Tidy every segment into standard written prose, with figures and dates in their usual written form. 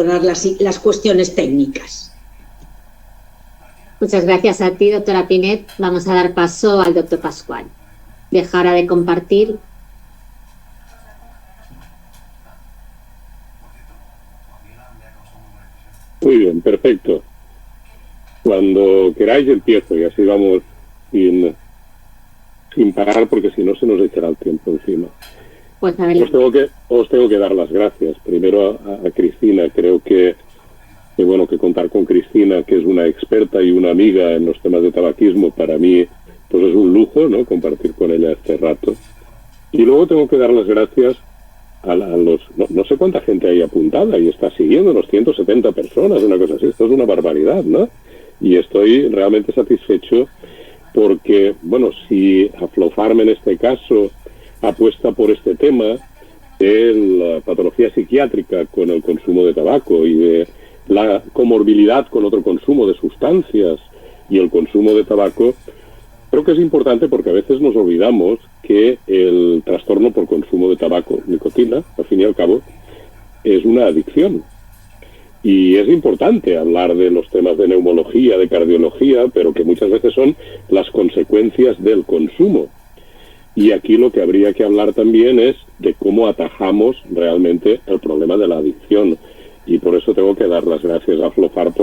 las cuestiones técnicas. Muchas gracias a ti, doctora Pinet. Vamos a dar paso al doctor Pascual. Dejará de compartir. Muy bien, perfecto. Cuando queráis empiezo y así vamos sin parar, porque si no se nos echará el tiempo encima. Pues os tengo que dar las gracias. Primero a Cristina. Creo que contar con Cristina, que es una experta y una amiga en los temas de tabaquismo, para mí pues es un lujo, ¿no?, compartir con ella este rato. Y luego tengo que dar las gracias a los... No sé cuánta gente hay apuntada y está siguiendo, unos 170 personas, una cosa así. Esto es una barbaridad, ¿no? Y estoy realmente satisfecho porque, si Aflofarm en este caso apuesta por este tema de la patología psiquiátrica con el consumo de tabaco y de la comorbilidad con otro consumo de sustancias y el consumo de tabaco, creo que es importante porque a veces nos olvidamos que el trastorno por consumo de tabaco, nicotina, al fin y al cabo, es una adicción. Y es importante hablar de los temas de neumología, de cardiología, pero que muchas veces son las consecuencias del consumo. Y aquí lo que habría que hablar también es de cómo atajamos realmente el problema de la adicción. Y por eso tengo que dar las gracias a Aflofarm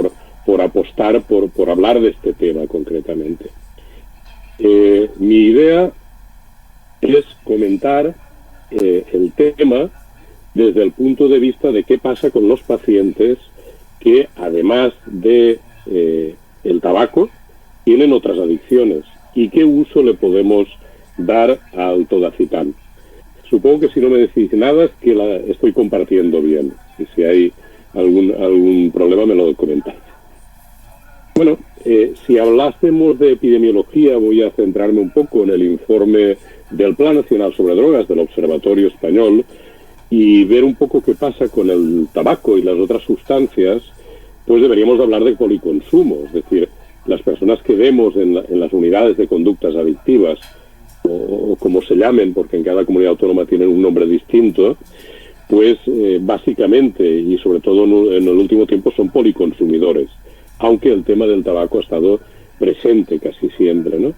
por apostar, por hablar de este tema concretamente. Mi idea es comentar el tema desde el punto de vista de qué pasa con los pacientes que, además de el tabaco, tienen otras adicciones y qué uso le podemos dar al todacitán. Supongo que si no me decís nada es que la estoy compartiendo bien, y si hay algún problema me lo comentáis. Si hablásemos de epidemiología, voy a centrarme un poco en el informe del Plan Nacional sobre Drogas del Observatorio Español y ver un poco qué pasa con el tabaco y las otras sustancias. Pues deberíamos hablar de policonsumo, es decir, las personas que vemos en las unidades de conductas adictivas, o como se llamen, porque en cada comunidad autónoma tienen un nombre distinto, pues básicamente, y sobre todo en el último tiempo, son policonsumidores, aunque el tema del tabaco ha estado presente casi siempre, ¿no?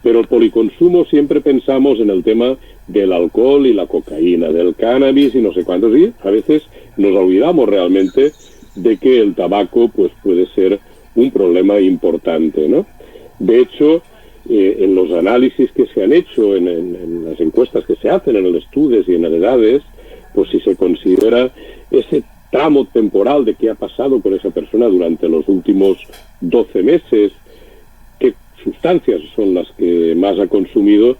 Pero el policonsumo siempre pensamos en el tema del alcohol y la cocaína, del cannabis y no sé cuántos, y a veces nos olvidamos realmente de que el tabaco pues puede ser un problema importante, ¿no? De hecho, en los análisis que se han hecho, en las encuestas que se hacen en el estudios y en edades, pues si se considera ese tramo temporal de qué ha pasado con esa persona durante los últimos 12 meses, qué sustancias son las que más ha consumido,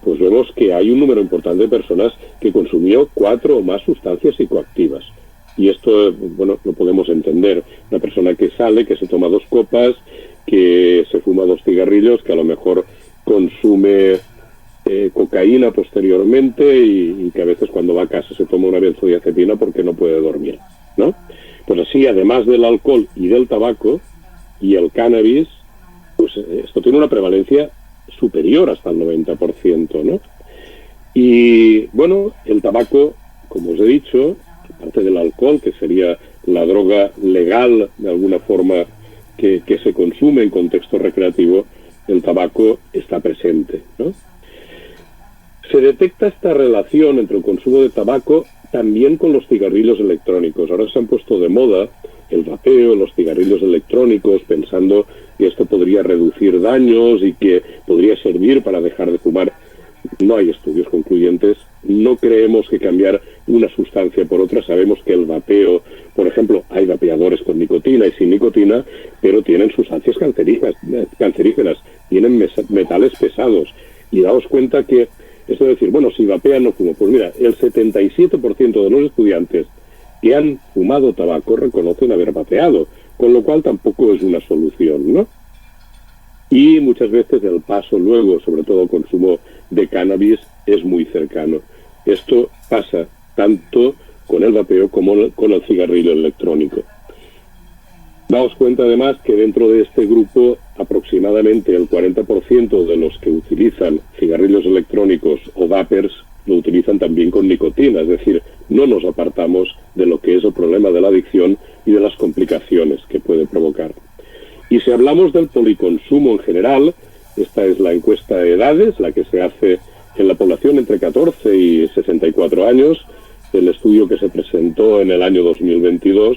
pues vemos que hay un número importante de personas que consumió 4 o más sustancias psicoactivas. Y esto, lo podemos entender. Una persona que sale, que se toma 2 copas, que se fuma 2 cigarrillos, que a lo mejor consume cocaína posteriormente y que a veces cuando va a casa se toma una benzodiazepina porque no puede dormir, ¿no? Pues así, además del alcohol y del tabaco y el cannabis, pues esto tiene una prevalencia superior hasta el 90%, ¿no? Y, el tabaco, como os he dicho, aparte del alcohol, que sería la droga legal de alguna forma que se consume en contexto recreativo, el tabaco está presente, ¿no? Se detecta esta relación entre el consumo de tabaco también con los cigarrillos electrónicos. Ahora se han puesto de moda el vapeo, los cigarrillos electrónicos, pensando que esto podría reducir daños y que podría servir para dejar de fumar. No hay estudios concluyentes. No creemos que cambiar una sustancia por otra. Sabemos que el vapeo, por ejemplo, hay vapeadores con nicotina y sin nicotina, pero tienen sustancias cancerígenas, tienen metales pesados. Y daos cuenta que esto de decir, si vapean no fumo. Pues mira, el 77% de los estudiantes que han fumado tabaco reconocen haber vapeado, con lo cual tampoco es una solución, ¿no? Y muchas veces el paso luego, sobre todo el consumo de cannabis, es muy cercano. Esto pasa tanto con el vapeo como con el cigarrillo electrónico. Daos cuenta además que dentro de este grupo aproximadamente el 40% de los que utilizan cigarrillos electrónicos o vapers lo utilizan también con nicotina, es decir, no nos apartamos de lo que es el problema de la adicción y de las complicaciones que puede provocar. Y si hablamos del policonsumo en general, esta es la encuesta de edades, la que se hace en la población entre 14 y 64 años, el estudio que se presentó en el año 2022,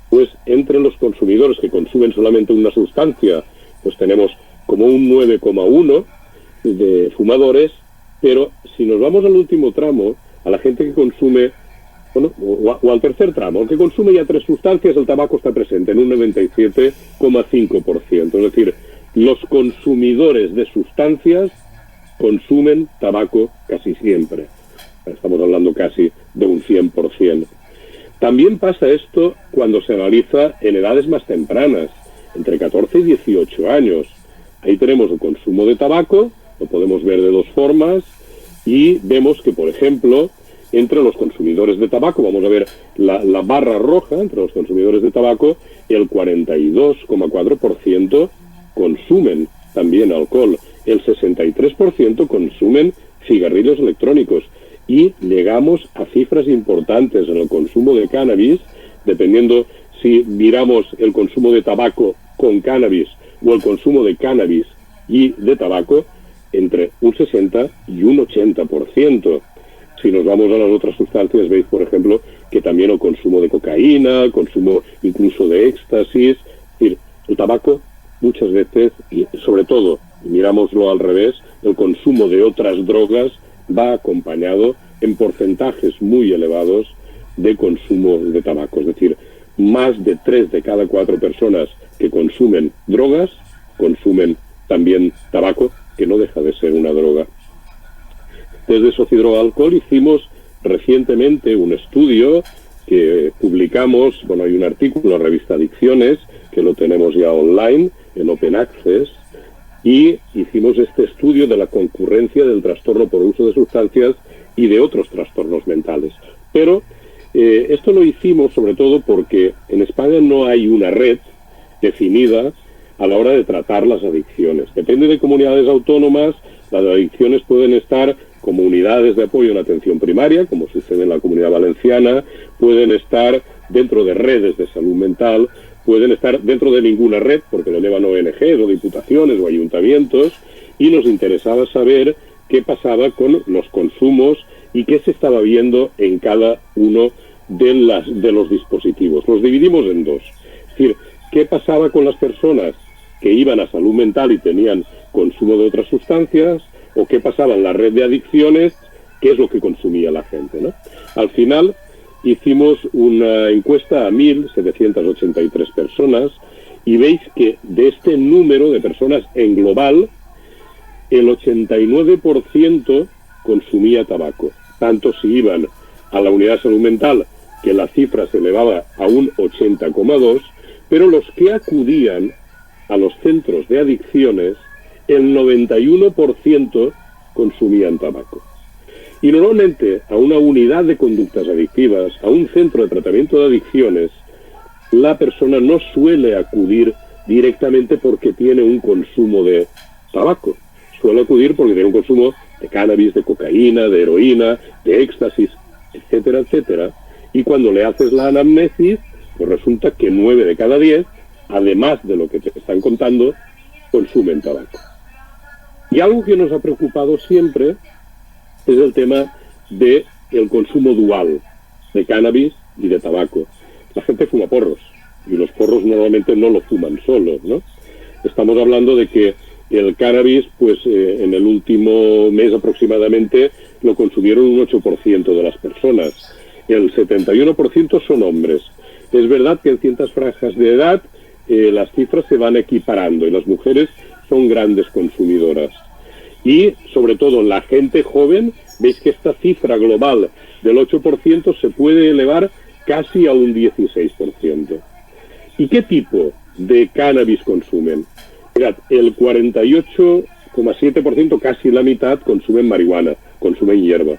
pues entre los consumidores que consumen solamente una sustancia, pues tenemos como un 9,1 de fumadores, pero si nos vamos al último tramo, a la gente que consume, bueno, o al tercer tramo, el que consume ya 3 sustancias, el tabaco está presente en un 97,5%. Es decir, los consumidores de sustancias consumen tabaco casi siempre. Estamos hablando casi de un 100%. También pasa esto cuando se analiza en edades más tempranas, entre 14 y 18 años. Ahí tenemos el consumo de tabaco, lo podemos ver de 2 formas, y vemos que, por ejemplo, entre los consumidores de tabaco, vamos a ver la barra roja, entre los consumidores de tabaco, el 42,4% consumen también alcohol, el 63% consumen cigarrillos electrónicos, y llegamos a cifras importantes en el consumo de cannabis, dependiendo si miramos el consumo de tabaco con cannabis o el consumo de cannabis y de tabaco, entre un 60 y un 80%. Si nos vamos a las otras sustancias, veis, por ejemplo, que también el consumo de cocaína, el consumo incluso de éxtasis, es decir, el tabaco muchas veces, y sobre todo, mirámoslo al revés, el consumo de otras drogas va acompañado en porcentajes muy elevados de consumo de tabaco. Es decir, más de 3 de cada 4 personas que consumen drogas, consumen también tabaco, que no deja de ser una droga. Desde Socidroga Alcohol hicimos recientemente un estudio que publicamos, bueno, hay un artículo en la revista Adicciones, que lo tenemos ya online, en Open Access, y hicimos este estudio de la concurrencia del trastorno por uso de sustancias y de otros trastornos mentales. Pero esto lo hicimos sobre todo porque en España no hay una red definida a la hora de tratar las adicciones. Depende de comunidades autónomas, las adicciones pueden estar como unidades de apoyo en atención primaria, como sucede en la Comunidad Valenciana, pueden estar dentro de redes de salud mental, pueden estar dentro de ninguna red, porque lo llevan ONGs o diputaciones o ayuntamientos, y nos interesaba saber qué pasaba con los consumos y qué se estaba viendo en cada uno de los dispositivos. Los dividimos en 2. Es decir, qué pasaba con las personas que iban a salud mental y tenían consumo de otras sustancias, o qué pasaba en la red de adicciones, qué es lo que consumía la gente, ¿no? Al final hicimos una encuesta a 1.783 personas y veis que de este número de personas en global, el 89% consumía tabaco. Tanto si iban a la unidad de salud mental, que la cifra se elevaba a un 80,2%, pero los que acudían a los centros de adicciones, el 91% consumían tabaco. Y normalmente a una unidad de conductas adictivas, a un centro de tratamiento de adicciones, la persona no suele acudir directamente porque tiene un consumo de tabaco. Suele acudir porque tiene un consumo de cannabis, de cocaína, de heroína, de éxtasis, etcétera, etcétera. Y cuando le haces la anamnesis, pues resulta que 9 de cada 10, además de lo que te están contando, consumen tabaco. Y algo que nos ha preocupado siempre es el tema del consumo dual de cannabis y de tabaco. La gente fuma porros, y los porros normalmente no lo fuman solos, ¿no? Estamos hablando de que el cannabis, pues en el último mes aproximadamente, lo consumieron un 8% de las personas. El 71% son hombres. Es verdad que en ciertas franjas de edad las cifras se van equiparando y las mujeres son grandes consumidoras. Y, sobre todo, la gente joven, veis que esta cifra global del 8% se puede elevar casi a un 16%. ¿Y qué tipo de cannabis consumen? Mirad, el 48,7%, casi la mitad, consumen marihuana, consumen hierba.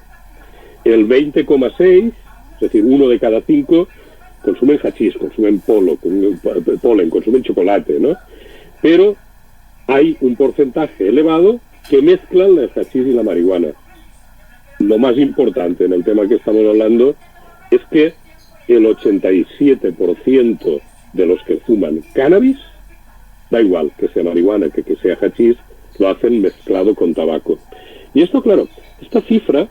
El 20,6%, es decir, 1 de cada 5, consumen hachís, consumen polen, consumen chocolate, ¿no? Pero hay un porcentaje elevado que mezclan el hachís y la marihuana. Lo más importante en el tema que estamos hablando es que el 87% de los que fuman cannabis, da igual que sea marihuana que sea hachís, lo hacen mezclado con tabaco. Y esto, claro, esta cifra,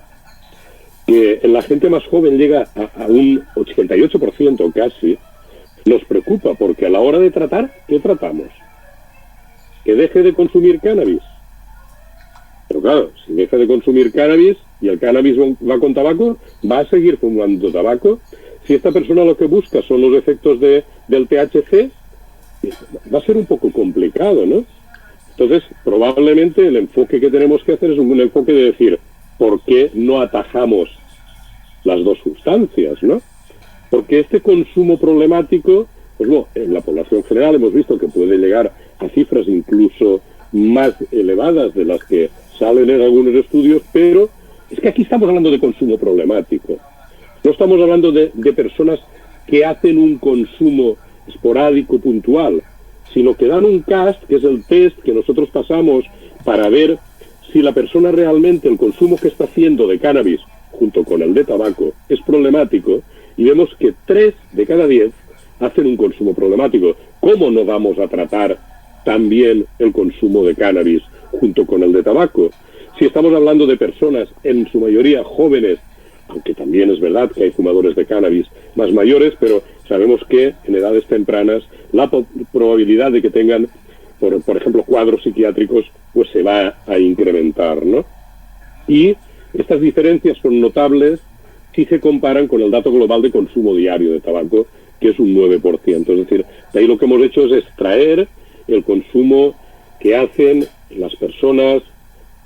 que en la gente más joven llega a un 88% casi, nos preocupa, porque a la hora de tratar, ¿qué tratamos? Que deje de consumir cannabis. Pero claro, si deja de consumir cannabis y el cannabis va con tabaco, va a seguir fumando tabaco. Si esta persona lo que busca son los efectos del THC, va a ser un poco complicado, ¿no? Entonces, probablemente el enfoque que tenemos que hacer es un enfoque de decir, ¿por qué no atajamos las dos sustancias, ¿no? Porque este consumo problemático, pues no, en la población general hemos visto que puede llegar a cifras incluso más elevadas de las que salen en algunos estudios, pero es que aquí estamos hablando de consumo problemático. No estamos hablando de personas que hacen un consumo esporádico, puntual, sino que dan un CAST, que es el test que nosotros pasamos para ver si la persona realmente, el consumo que está haciendo de cannabis, junto con el de tabaco, es problemático, y vemos que 3 de cada 10 hacen un consumo problemático. ¿Cómo no vamos a tratar también el consumo de cannabis junto con el de tabaco? Si estamos hablando de personas, en su mayoría jóvenes, aunque también es verdad que hay fumadores de cannabis más mayores, pero sabemos que en edades tempranas la probabilidad de que tengan, por ejemplo, cuadros psiquiátricos, pues se va a incrementar, ¿no? Y estas diferencias son notables si se comparan con el dato global de consumo diario de tabaco, que es un 9%. Es decir, de ahí lo que hemos hecho es extraer el consumo que hacen las personas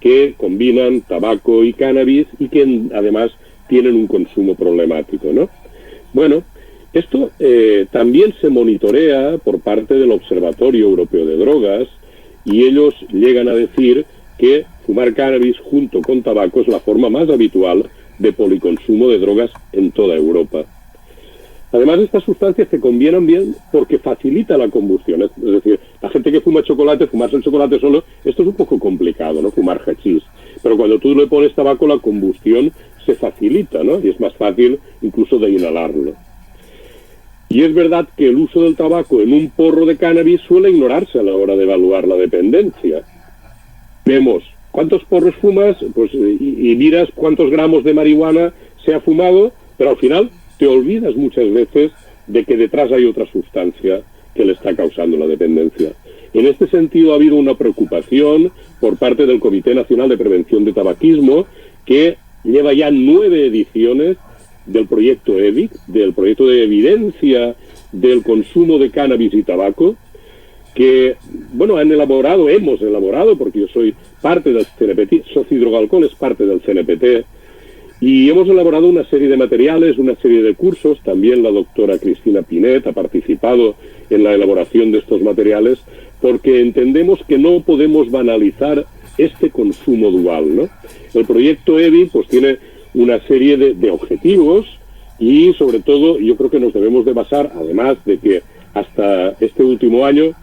que combinan tabaco y cannabis y que además tienen un consumo problemático, ¿no? Bueno, esto también se monitorea por parte del Observatorio Europeo de Drogas, y ellos llegan a decir que fumar cannabis junto con tabaco es la forma más habitual de policonsumo de drogas en toda Europa. Además, estas sustancias se combinan bien porque facilita la combustión. Es decir, la gente que fuma chocolate, fumarse el chocolate solo, esto es un poco complicado, ¿no? Fumar hachís. Pero cuando tú le pones tabaco, la combustión se facilita, ¿no? Y es más fácil incluso de inhalarlo. Y es verdad que el uso del tabaco en un porro de cannabis suele ignorarse a la hora de evaluar la dependencia. Vemos cuántos porros fumas, pues, y miras cuántos gramos de marihuana se ha fumado, pero al final te olvidas muchas veces de que detrás hay otra sustancia que le está causando la dependencia. En este sentido ha habido una preocupación por parte del Comité Nacional de Prevención de Tabaquismo, que lleva ya 9 ediciones del proyecto EVIC, del proyecto de evidencia del consumo de cannabis y tabaco, que, bueno, hemos elaborado, porque yo soy parte del CNPT, Socidrogalcol es parte del CNPT, y hemos elaborado una serie de materiales, una serie de cursos. También la doctora Cristina Pinet ha participado en la elaboración de estos materiales, porque entendemos que no podemos banalizar este consumo dual, ¿no? El proyecto EVI pues tiene una serie de objetivos, y sobre todo yo creo que nos debemos de basar, además de que hasta este último año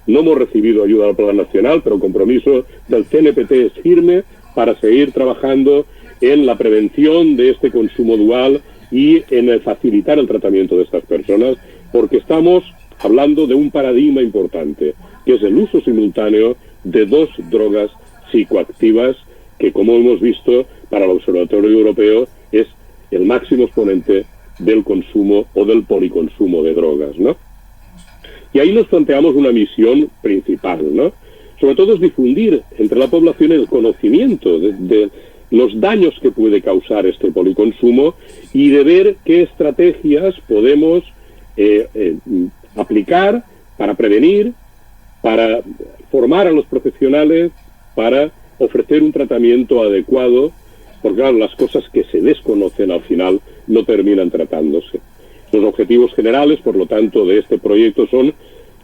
no hemos recibido ayuda del Plan Nacional, pero el compromiso del CNPT es firme para seguir trabajando en la prevención de este consumo dual y en el facilitar el tratamiento de estas personas, porque estamos hablando de un paradigma importante, que es el uso simultáneo de 2 drogas psicoactivas, que, como hemos visto, para el Observatorio Europeo es el máximo exponente del consumo o del policonsumo de drogas, ¿no? Y ahí nos planteamos una misión principal, ¿no? Sobre todo es difundir entre la población el conocimiento de los daños que puede causar este policonsumo, y de ver qué estrategias podemos aplicar para prevenir, para formar a los profesionales, para ofrecer un tratamiento adecuado, porque claro, las cosas que se desconocen al final no terminan tratándose. Los objetivos generales, por lo tanto, de este proyecto son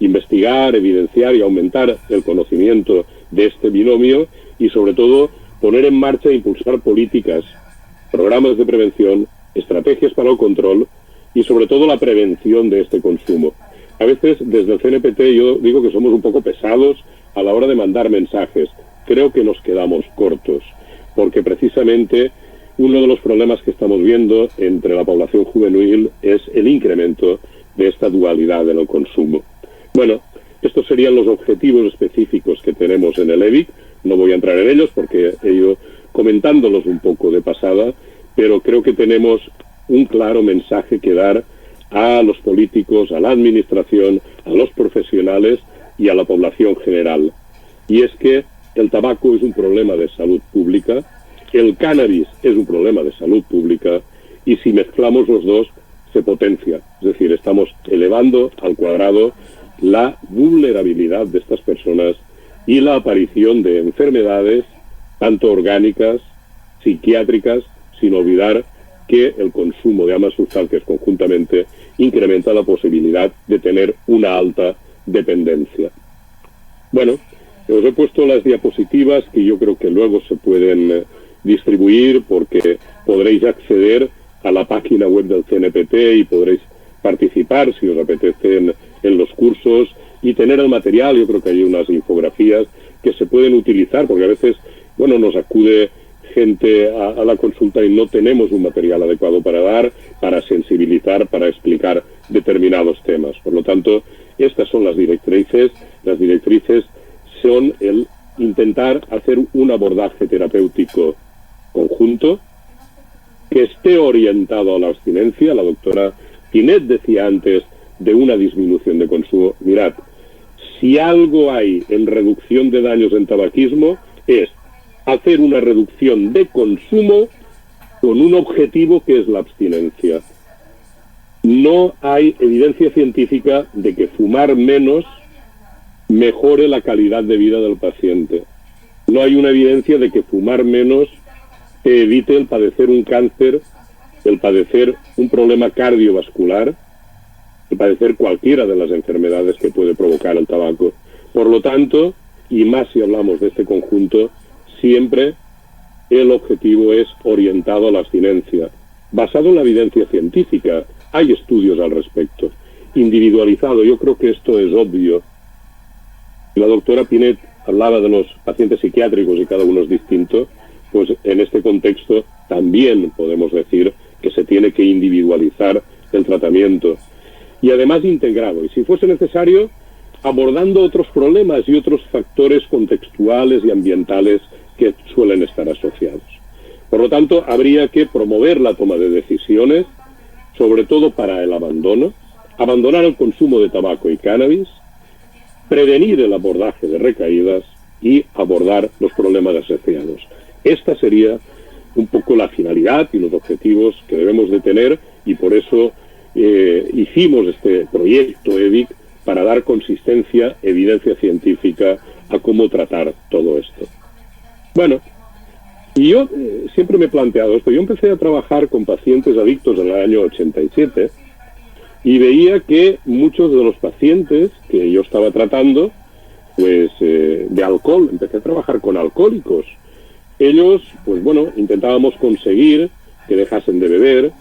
investigar, evidenciar y aumentar el conocimiento de este binomio, y sobre todo poner en marcha e impulsar políticas, programas de prevención, estrategias para el control y sobre todo la prevención de este consumo. A veces desde el CNPT yo digo que somos un poco pesados a la hora de mandar mensajes. Creo que nos quedamos cortos, porque precisamente uno de los problemas que estamos viendo entre la población juvenil es el incremento de esta dualidad en el consumo. Bueno, estos serían los objetivos específicos que tenemos en el EVIC. No voy a entrar en ellos porque he ido comentándolos un poco de pasada, pero creo que tenemos un claro mensaje que dar a los políticos, a la administración, a los profesionales y a la población general. Y es que el tabaco es un problema de salud pública, el cannabis es un problema de salud pública, y si mezclamos los dos se potencia. Es decir, estamos elevando al cuadrado la vulnerabilidad de estas personas y la aparición de enfermedades, tanto orgánicas, psiquiátricas, sin olvidar que el consumo de ambas sustancias conjuntamente incrementa la posibilidad de tener una alta dependencia. Bueno, os he puesto las diapositivas que yo creo que luego se pueden distribuir porque podréis acceder a la página web del CNPT y podréis participar si os apetece en los cursos y tener el material. Yo creo que hay unas infografías que se pueden utilizar porque a veces, bueno, nos acude gente a la consulta y no tenemos un material adecuado para dar, para sensibilizar, para explicar determinados temas. Por lo tanto, estas son las directrices. Las directrices son el intentar hacer un abordaje terapéutico conjunto que esté orientado a la abstinencia. La doctora Pinet decía antes de una disminución de consumo. Mirad, si algo hay en reducción de daños en tabaquismo es hacer una reducción de consumo con un objetivo que es la abstinencia. No hay evidencia científica de que fumar menos mejore la calidad de vida del paciente. No hay una evidencia de que fumar menos te evite el padecer un cáncer, el padecer un problema cardiovascular, el padecer cualquiera de las enfermedades que puede provocar el tabaco. Por lo tanto, y más si hablamos de este conjunto, siempre el objetivo es orientado a la abstinencia, basado en la evidencia científica. Hay estudios al respecto. Individualizado, yo creo que esto es obvio. La doctora Pinet hablaba de los pacientes psiquiátricos y cada uno es distinto, pues en este contexto también podemos decir que se tiene que individualizar el tratamiento. Y además integrado, y si fuese necesario, abordando otros problemas y otros factores contextuales y ambientales que suelen estar asociados. Por lo tanto, habría que promover la toma de decisiones, sobre todo para el abandono, abandonar el consumo de tabaco y cannabis, prevenir el abordaje de recaídas y abordar los problemas asociados. Esta sería un poco la finalidad y los objetivos que debemos de tener, y por eso hicimos este proyecto EVIC para dar consistencia, evidencia científica a cómo tratar todo esto. Bueno, y yo siempre me he planteado esto. Yo empecé a trabajar con pacientes adictos en el año 87 y veía que muchos de los pacientes que yo estaba tratando, pues de alcohol, empecé a trabajar con alcohólicos. Ellos, pues bueno, intentábamos conseguir que dejasen de beber,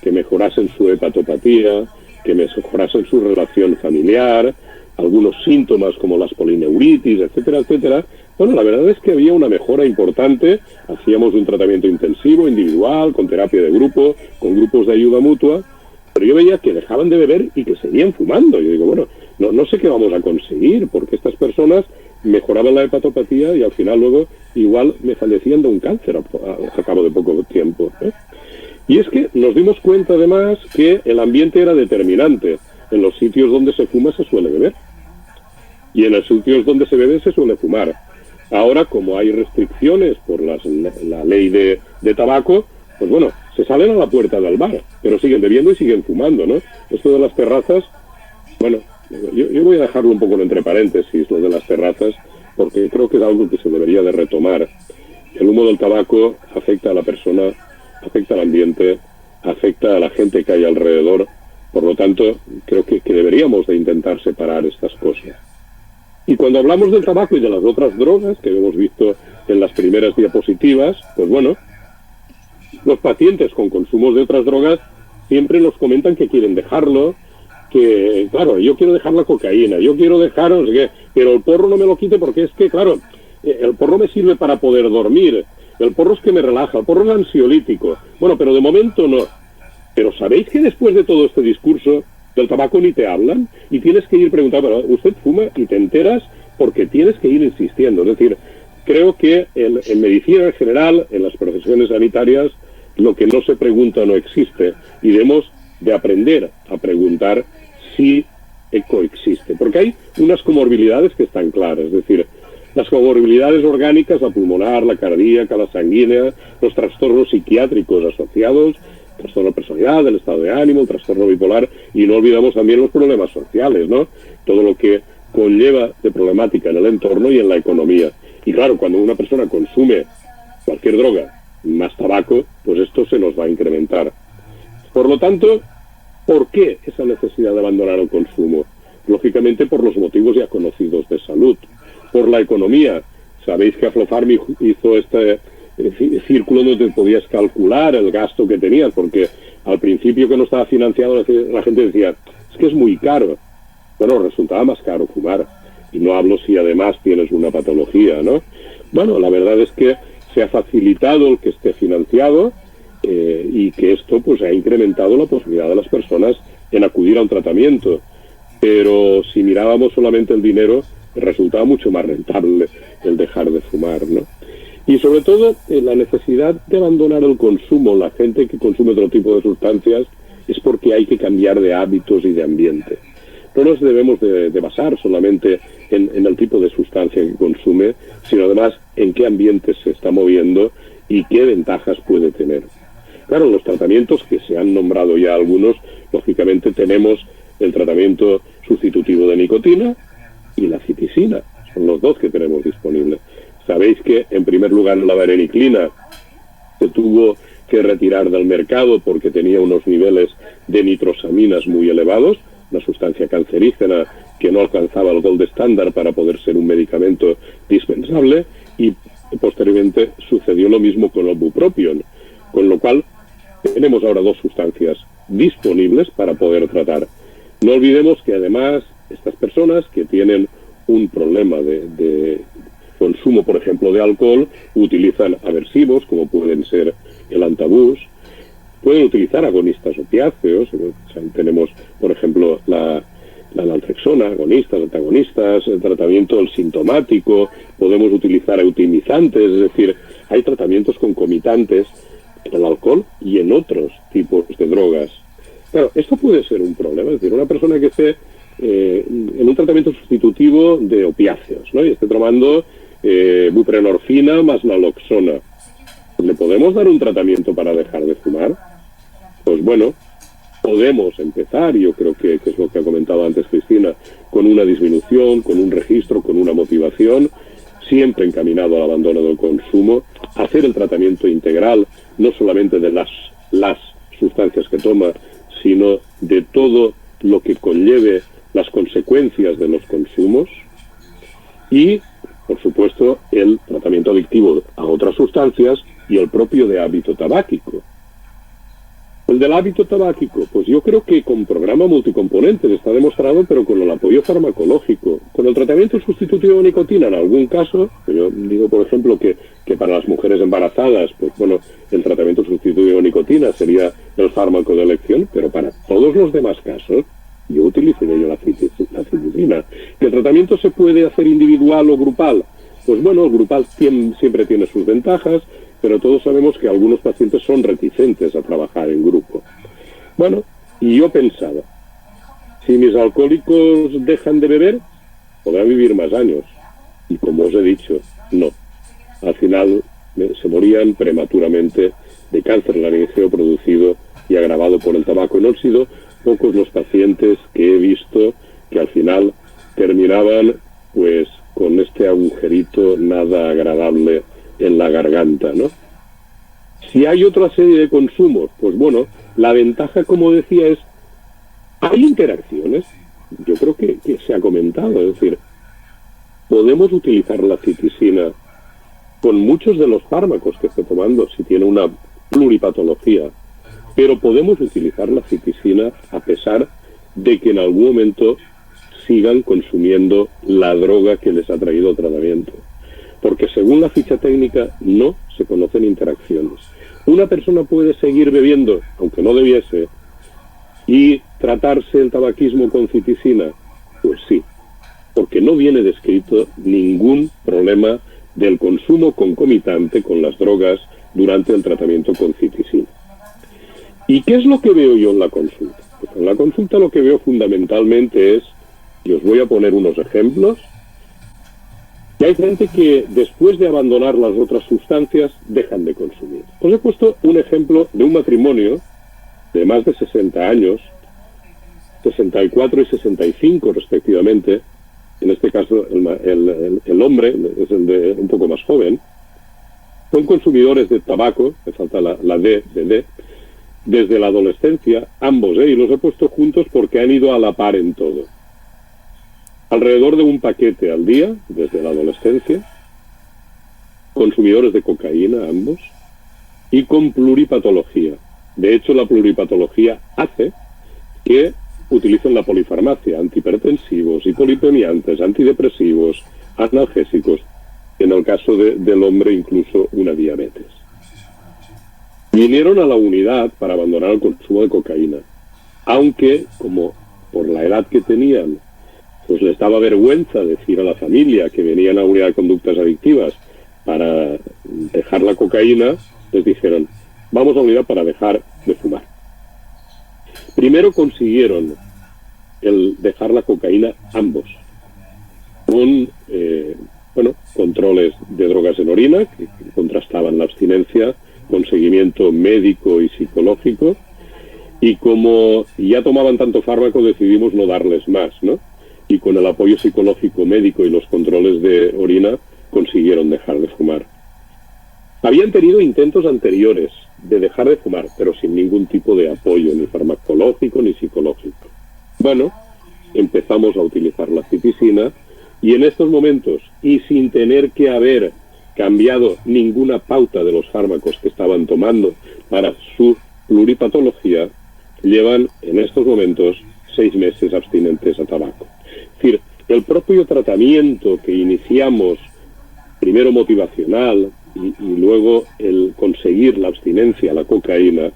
que mejorasen su hepatopatía, que mejorasen su relación familiar, algunos síntomas como las polineuritis, etcétera, etcétera. Bueno, la verdad es que había una mejora importante. Hacíamos un tratamiento intensivo, individual, con terapia de grupo, con grupos de ayuda mutua, pero yo veía que dejaban de beber y que seguían fumando. Yo digo, bueno, no sé qué vamos a conseguir, porque estas personas mejoraban la hepatopatía y al final luego igual me fallecían de un cáncer a cabo de poco tiempo, ¿eh? Y es que nos dimos cuenta además que el ambiente era determinante. En los sitios donde se fuma se suele beber, y en los sitios donde se bebe se suele fumar. Ahora, como hay restricciones por la ley de tabaco, pues bueno, se salen a la puerta del bar, pero siguen bebiendo y siguen fumando, ¿no? Esto de las terrazas, bueno, yo voy a dejarlo un poco entre paréntesis, lo de las terrazas, porque creo que es algo que se debería de retomar. El humo del tabaco afecta a la persona, afecta al ambiente, afecta a la gente que hay alrededor. Por lo tanto, creo que deberíamos de intentar separar estas cosas. Y cuando hablamos del tabaco y de las otras drogas, que hemos visto en las primeras diapositivas, pues bueno, los pacientes con consumos de otras drogas siempre nos comentan que quieren dejarlo, que, claro, yo quiero dejar la cocaína, yo quiero dejar no sé qué, pero el porro no me lo quite porque es que, claro, el porro me sirve para poder dormir, el porro es que me relaja, el porro es ansiolítico. Bueno, pero de momento no. Pero ¿sabéis que después de todo este discurso del tabaco ni te hablan? Y tienes que ir preguntando, usted fuma y te enteras porque tienes que ir insistiendo. Es decir, creo que en medicina en general, en las profesiones sanitarias, lo que no se pregunta no existe. Y debemos de aprender a preguntar si coexiste. Porque hay unas comorbilidades que están claras. Es decir, las comorbilidades orgánicas, la pulmonar, la cardíaca, la sanguínea, los trastornos psiquiátricos asociados, trastorno de personalidad, el estado de ánimo, el trastorno bipolar, y no olvidamos también los problemas sociales, ¿no? Todo lo que conlleva de problemática en el entorno y en la economía. Y claro, cuando una persona consume cualquier droga, más tabaco, pues esto se nos va a incrementar. Por lo tanto, ¿por qué esa necesidad de abandonar el consumo? Lógicamente por los motivos ya conocidos de salud. Por la economía. Sabéis que Aflofarm hizo este círculo donde podías calcular el gasto que tenías, porque al principio que no estaba financiado la gente decía, es que es muy caro. Bueno, resultaba más caro fumar. Y no hablo si además tienes una patología, ¿no? Bueno, la verdad es que se ha facilitado el que esté financiado y que esto pues ha incrementado la posibilidad de las personas en acudir a un tratamiento. Pero si mirábamos solamente el dinero, resultaba mucho más rentable el dejar de fumar, ¿no? Y sobre todo la necesidad de abandonar el consumo. La gente que consume otro tipo de sustancias es porque hay que cambiar de hábitos y de ambiente. No nos debemos de basar solamente en el tipo de sustancia que consume, sino además en qué ambiente se está moviendo y qué ventajas puede tener. Claro, los tratamientos que se han nombrado ya algunos, lógicamente tenemos el tratamiento sustitutivo de nicotina y la citisina. Son los dos que tenemos disponibles. Sabéis que, en primer lugar, la vareniclina se tuvo que retirar del mercado porque tenía unos niveles de nitrosaminas muy elevados, una sustancia cancerígena que no alcanzaba el gold estándar para poder ser un medicamento dispensable, y posteriormente sucedió lo mismo con el bupropion, con lo cual tenemos ahora dos sustancias disponibles para poder tratar. No olvidemos que además estas personas que tienen un problema de consumo, por ejemplo, de alcohol, utilizan aversivos, como pueden ser el antabús, pueden utilizar agonistas opiáceos. Tenemos, por ejemplo, la naltrexona, agonistas, antagonistas, el tratamiento del sintomático, podemos utilizar eutimizantes, es decir, hay tratamientos concomitantes en el alcohol y en otros tipos de drogas. Claro, esto puede ser un problema, es decir, una persona que esté en un tratamiento sustitutivo de opiáceos, ¿no? Y esté tomando buprenorfina más naloxona. ¿Le podemos dar un tratamiento para dejar de fumar? Pues bueno, podemos empezar, y yo creo que es lo que ha comentado antes Cristina, con una disminución, con un registro, con una motivación, siempre encaminado al abandono del consumo, hacer el tratamiento integral, no solamente de las sustancias que toma, sino de todo lo que conlleve las consecuencias de los consumos, y, por supuesto, el tratamiento adictivo a otras sustancias y el propio de hábito tabáquico. El del hábito tabáquico, pues yo creo que con programa multicomponentes está demostrado, pero con el apoyo farmacológico. Con el tratamiento sustitutivo de nicotina, en algún caso, yo digo, por ejemplo, que para las mujeres embarazadas, pues bueno, el tratamiento sustitutivo de nicotina sería el fármaco de elección, pero para todos los demás casos, yo utilizo la citisina. ¿Que el tratamiento se puede hacer individual o grupal? Pues bueno, el grupal siempre tiene sus ventajas, pero todos sabemos que algunos pacientes son reticentes a trabajar en grupo. Bueno, y yo pensaba, si mis alcohólicos dejan de beber, podrán vivir más años. Y como os he dicho, no. Al final se morían prematuramente de cáncer laringeo producido y agravado por el tabaco. Y no han sido pocos los pacientes que he visto que al final terminaban pues con este agujerito nada agradable en la garganta, ¿no? Si hay otra serie de consumos, pues bueno, la ventaja, como decía, es hay interacciones. Yo creo que se ha comentado, es decir, podemos utilizar la citisina con muchos de los fármacos que esté tomando si tiene una pluripatología, pero podemos utilizar la citisina a pesar de que en algún momento sigan consumiendo la droga que les ha traído tratamiento. Porque según la ficha técnica no se conocen interacciones. Una persona puede seguir bebiendo, aunque no debiese, y tratarse el tabaquismo con citisina. Pues sí, porque no viene descrito ningún problema del consumo concomitante con las drogas durante el tratamiento con citisina. ¿Y qué es lo que veo yo en la consulta? Pues en la consulta lo que veo fundamentalmente es, y os voy a poner unos ejemplos, que hay gente que después de abandonar las otras sustancias dejan de consumir. Os he puesto un ejemplo de un matrimonio de más de 60 años, 64 y 65 respectivamente. En este caso el hombre es el de un poco más joven. Son consumidores de tabaco, me falta la D de D, desde la adolescencia, ambos, y los he puesto juntos porque han ido a la par en todo. Alrededor de un paquete al día, desde la adolescencia, consumidores de cocaína ambos, y con pluripatología. De hecho, la pluripatología hace que utilicen la polifarmacia, antihipertensivos, hipolipemiantes, antidepresivos, analgésicos, en el caso del hombre incluso una diabetes. Vinieron a la unidad para abandonar el consumo de cocaína, aunque, como por la edad que tenían, pues les daba vergüenza decir a la familia que venían a la unidad de conductas adictivas para dejar la cocaína, les dijeron, vamos a la unidad para dejar de fumar. Primero consiguieron el dejar la cocaína ambos, con controles de drogas en orina que contrastaban la abstinencia, con seguimiento médico y psicológico, y como ya tomaban tanto fármaco decidimos no darles más, ¿no? Y con el apoyo psicológico médico y los controles de orina consiguieron dejar de fumar. Habían tenido intentos anteriores de dejar de fumar, pero sin ningún tipo de apoyo, ni farmacológico ni psicológico. Bueno, empezamos a utilizar la citisina y en estos momentos, y sin tener que haber cambiado ninguna pauta de los fármacos que estaban tomando para su pluripatología, llevan en estos momentos 6 meses abstinentes a tabaco. Es decir, el propio tratamiento que iniciamos, primero motivacional y luego el conseguir la abstinencia a la cocaína,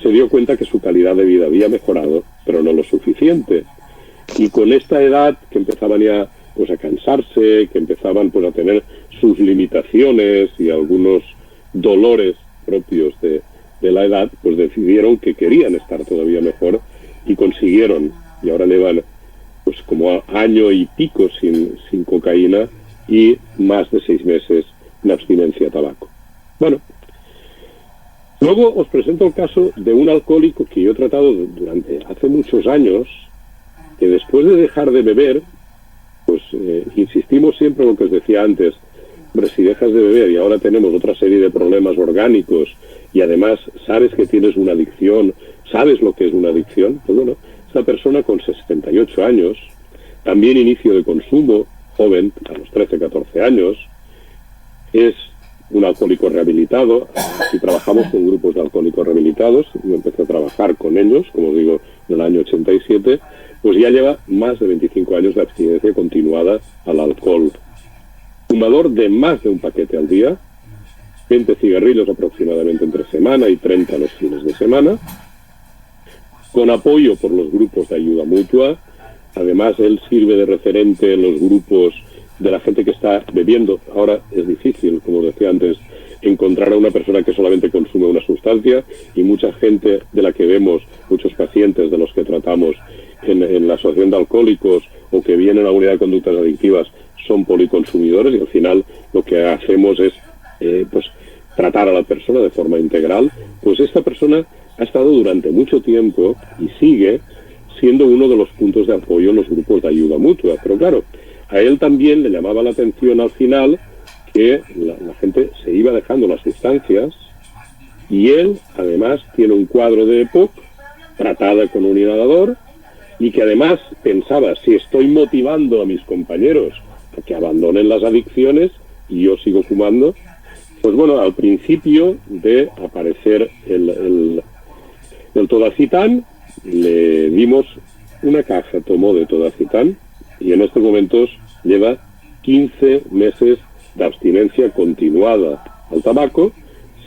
se dio cuenta que su calidad de vida había mejorado, pero no lo suficiente. Y con esta edad que empezaban ya pues a cansarse, que empezaban pues a tener sus limitaciones y algunos dolores propios de la edad, pues decidieron que querían estar todavía mejor y consiguieron, y ahora llevan pues como año y pico sin cocaína y más de 6 meses en abstinencia a tabaco. Bueno, luego os presento el caso de un alcohólico que yo he tratado hace muchos años, que después de dejar de beber, pues insistimos siempre en lo que os decía antes, hombre, si dejas de beber y ahora tenemos otra serie de problemas orgánicos y además sabes que tienes una adicción, sabes lo que es una adicción, pues bueno, esta persona con 68 años, también inicio de consumo, joven, a los 13, 14 años, es un alcohólico rehabilitado, y trabajamos con grupos de alcohólicos rehabilitados, yo empecé a trabajar con ellos, como os digo, en el año 87, pues ya lleva más de 25 años de abstinencia continuada al alcohol. Fumador de más de un paquete al día, 20 cigarrillos aproximadamente entre semana y 30 los fines de semana, con apoyo por los grupos de ayuda mutua. Además, él sirve de referente en los grupos de la gente que está bebiendo. Ahora es difícil, como decía antes, encontrar a una persona que solamente consume una sustancia, y mucha gente de la que vemos, muchos pacientes de los que tratamos en la asociación de alcohólicos o que vienen a la unidad de conductas adictivas son policonsumidores, y al final lo que hacemos es pues tratar a la persona de forma integral. Pues esta persona ha estado durante mucho tiempo y sigue siendo uno de los puntos de apoyo en los grupos de ayuda mutua. Pero claro, a él también le llamaba la atención al final que la gente se iba dejando las distancias, y él además tiene un cuadro de EPOC tratada con un inhalador, y que además pensaba, si estoy motivando a mis compañeros a que abandonen las adicciones y yo sigo fumando, pues bueno, al principio de aparecer el Todacitán, le dimos una caja, tomó de Todacitán, y en estos momentos lleva 15 meses de abstinencia continuada al tabaco,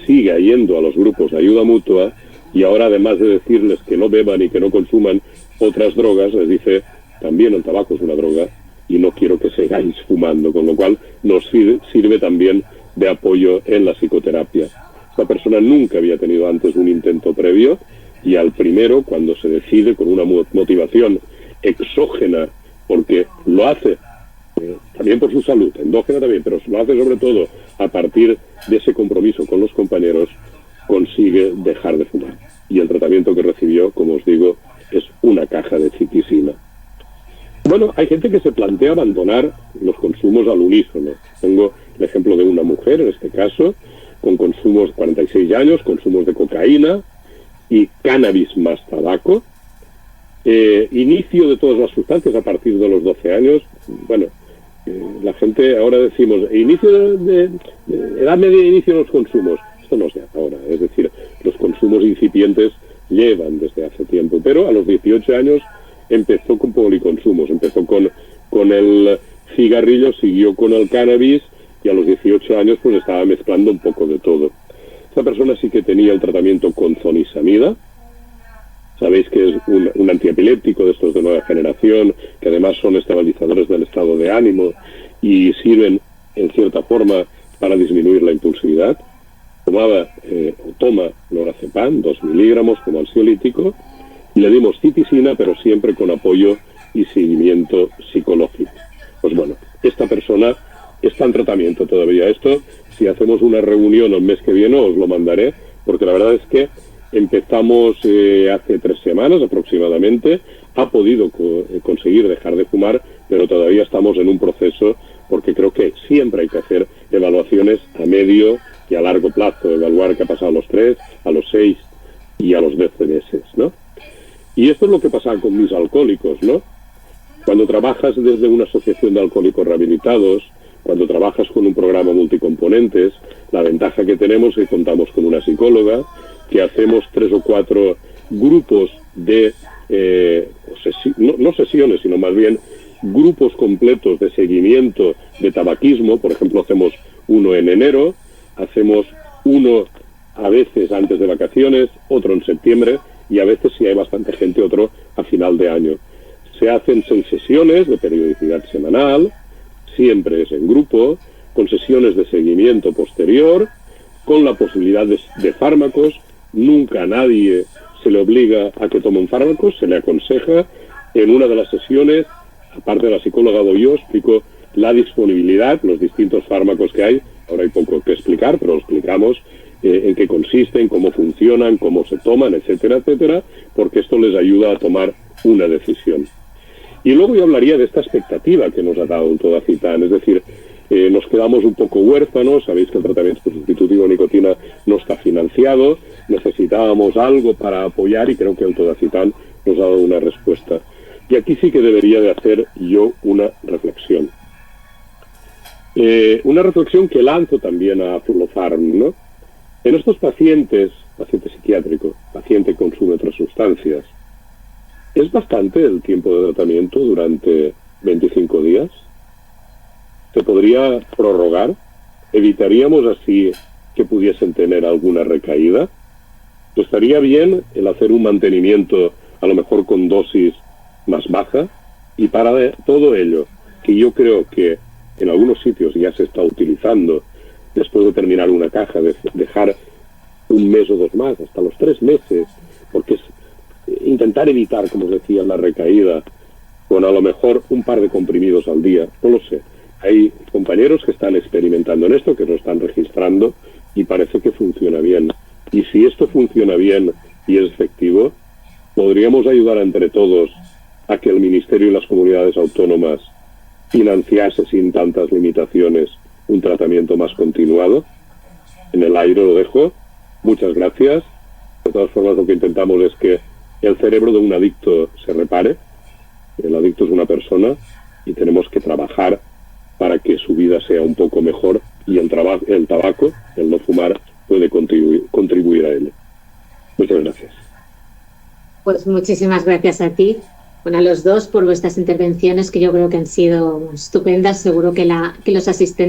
siga yendo a los grupos de ayuda mutua y ahora, además de decirles que no beban y que no consuman otras drogas, les dice también el tabaco es una droga y no quiero que sigáis fumando, con lo cual nos sirve también de apoyo en la psicoterapia. Esta persona nunca había tenido antes un intento previo y al primero, cuando se decide con una motivación exógena, porque lo hace también por su salud, endógena también, pero lo hace sobre todo a partir de ese compromiso con los compañeros, consigue dejar de fumar. Y el tratamiento que recibió, como os digo, es una caja de citisina. Bueno, hay gente que se plantea abandonar los consumos al unísono. Tengo el ejemplo de una mujer, en este caso, con consumos de 46 años, consumos de cocaína y cannabis más tabaco. Inicio de todas las sustancias a partir de los 12 años. Bueno, la gente ahora decimos, edad media de inicio de los consumos. Esto no se hace ahora, es decir, los consumos incipientes llevan desde hace tiempo, pero a los 18 años empezó con policonsumos, empezó con el cigarrillo, siguió con el cannabis y a los 18 años pues estaba mezclando un poco de todo. Esta persona sí que tenía el tratamiento con zonisamida. Sabéis que es un antiepiléptico de estos de nueva generación, que además son estabilizadores del estado de ánimo y sirven en cierta forma para disminuir la impulsividad. Toma lorazepam, 2 miligramos como ansiolítico, y le dimos citisina, pero siempre con apoyo y seguimiento psicológico. Pues bueno, esta persona está en tratamiento todavía. Esto, si hacemos una reunión el mes que viene, os lo mandaré, porque la verdad es que empezamos hace 3 semanas aproximadamente, ha podido conseguir dejar de fumar, pero todavía estamos en un proceso, porque creo que siempre hay que hacer evaluaciones a medio y a largo plazo, evaluar qué ha pasado a los 3, a los 6 y a los 12 meses, ¿no? Y esto es lo que pasa con mis alcohólicos, ¿no? Cuando trabajas desde una asociación de alcohólicos rehabilitados, cuando trabajas con un programa multicomponentes, la ventaja que tenemos es que contamos con una psicóloga, que hacemos 3 o 4 grupos de, no sesiones, sino más bien grupos completos de seguimiento de tabaquismo. Por ejemplo, hacemos uno en enero, hacemos uno a veces antes de vacaciones, otro en septiembre y a veces, si hay bastante gente, otro a final de año. Se hacen 6 sesiones de periodicidad semanal, siempre es en grupo, con sesiones de seguimiento posterior, con la posibilidad de fármacos. Nunca a nadie se le obliga a que tome un fármaco, se le aconseja. En una de las sesiones, aparte de la psicóloga doy yo, explico la disponibilidad, los distintos fármacos que hay. Ahora hay poco que explicar, pero lo explicamos en qué consisten, cómo funcionan, cómo se toman, etcétera, etcétera, porque esto les ayuda a tomar una decisión. Y luego yo hablaría de esta expectativa que nos ha dado el Todacitán, es decir, nos quedamos un poco huérfanos. Sabéis que el tratamiento sustitutivo de nicotina no está financiado, necesitábamos algo para apoyar y creo que el Todacitán nos ha dado una respuesta. Y aquí sí que debería de hacer yo una reflexión. Una reflexión que lanzo también a Fluofarm, ¿no? En estos paciente psiquiátrico, paciente que consume otras sustancias, ¿es bastante el tiempo de tratamiento durante 25 días? ¿Se podría prorrogar? ¿Evitaríamos así que pudiesen tener alguna recaída? ¿Estaría bien el hacer un mantenimiento, a lo mejor con dosis más baja? Y para todo ello, que yo creo que en algunos sitios ya se está utilizando, después de terminar una caja, de dejar 1 mes o 2 más, hasta los 3 meses, porque es intentar evitar, como os decía, la recaída, con a lo mejor un par de comprimidos al día, no lo sé. Hay compañeros que están experimentando en esto, que lo están registrando, y parece que funciona bien. Y si esto funciona bien y es efectivo, podríamos ayudar entre todos a que el Ministerio y las comunidades autónomas financiase sin tantas limitaciones un tratamiento más continuado. En el aire lo dejo. Muchas gracias. De todas formas, lo que intentamos es que el cerebro de un adicto se repare. El adicto es una persona y tenemos que trabajar para que su vida sea un poco mejor, y el tabaco, el no fumar, puede contribuir a ello. Muchas gracias. Pues muchísimas gracias a ti, a los dos, por vuestras intervenciones, que yo creo que han sido estupendas. Seguro que los asistentes